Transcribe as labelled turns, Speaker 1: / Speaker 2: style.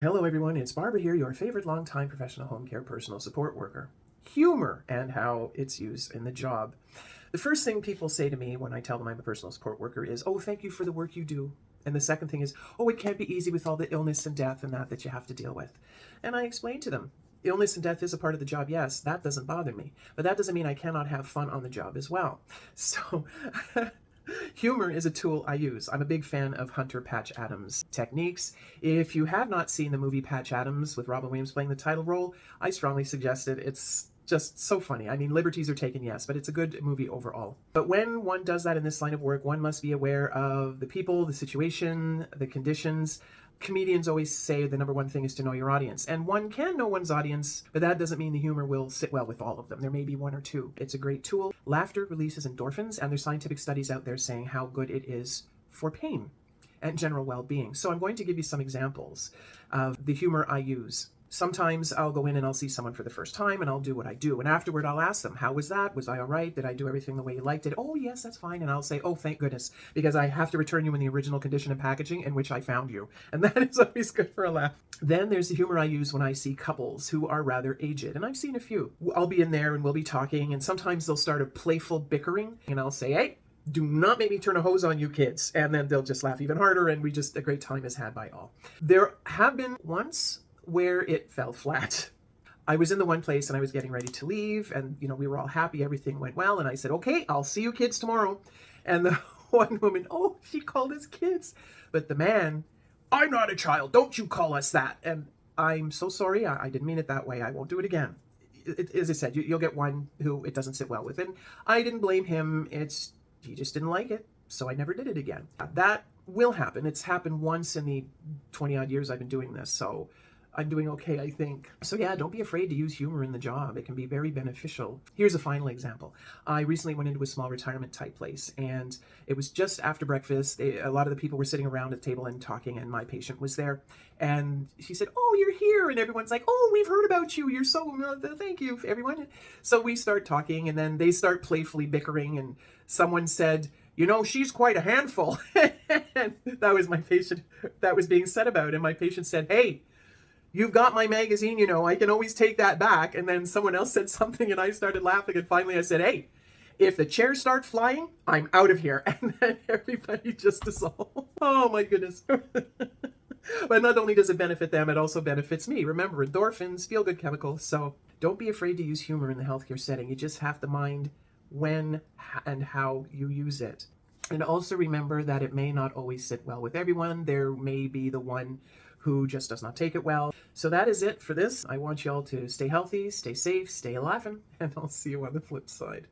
Speaker 1: Hello everyone, it's Barbara here, your favorite longtime professional home care personal support worker. Humor and how it's used in the job. The first thing people say to me when I tell them I'm a personal support worker is, oh, thank you for the work you do. And the second thing is, oh, it can't be easy with all the illness and death and that you have to deal with. And I explain to them, illness and death is a part of the job, yes, that doesn't bother me. But that doesn't mean I cannot have fun on the job as well. So humor is a tool I use. I'm a big fan of Hunter Patch Adams' techniques. If you have not seen the movie Patch Adams with Robin Williams playing the title role, I strongly suggest it. It's just so funny. I mean, liberties are taken, yes, but it's a good movie overall. But when one does that in this line of work, one must be aware of the people, the situation, the conditions. Comedians always say the number one thing is to know your audience. And one can know one's audience, but that doesn't mean the humor will sit well with all of them. There may be one or two. It's a great tool. Laughter releases endorphins, and there's scientific studies out there saying how good it is for pain and general well-being. So I'm going to give you some examples of the humor I use. Sometimes I'll go in and I'll see someone for the first time and I'll do what I do. And afterward, I'll ask them, how was that? Was I all right? Did I do everything the way you liked it? Oh, yes, that's fine. And I'll say, oh, thank goodness, because I have to return you in the original condition and packaging in which I found you. And that is always good for a laugh. Then there's the humor I use when I see couples who are rather aged. And I've seen a few. I'll be in there and we'll be talking. And sometimes they'll start a playful bickering. And I'll say, hey, do not make me turn a hose on you kids. And then they'll just laugh even harder. And a great time is had by all. There have been once where it fell flat. I was in the one place and I was getting ready to leave and, we were all happy. Everything went well. And I said, okay, I'll see you kids tomorrow. And the one woman, oh, she called us kids. But the man, I'm not a child. Don't you call us that. And I'm so sorry. I didn't mean it that way. I won't do it again. As I said, you'll get one who it doesn't sit well with. And I didn't blame him. He just didn't like it. So I never did it again. That will happen. It's happened once in the 20 odd years I've been doing this. So I'm doing okay, I think. So yeah, don't be afraid to use humor in the job. It can be very beneficial. Here's a final example. I recently went into a small retirement type place and it was just after breakfast. A lot of the people were sitting around a table and talking and my patient was there. And she said, oh, you're here. And everyone's like, oh, we've heard about you. You're so, thank you, everyone. So we start talking and then they start playfully bickering and someone said, she's quite a handful. And that was my patient that was being said about. And my patient said, hey, you've got my magazine, I can always take that back. And then someone else said something and I started laughing. And finally I said, hey, if the chairs start flying, I'm out of here. And then everybody just dissolved. Oh my goodness. But not only does it benefit them, it also benefits me. Remember, endorphins, feel-good chemicals. So don't be afraid to use humor in the healthcare setting. You just have to mind when and how you use it. And also remember that it may not always sit well with everyone. There may be the one who just does not take it well. So that is it for this. I want you all to stay healthy, stay safe, stay laughing, and I'll see you on the flip side.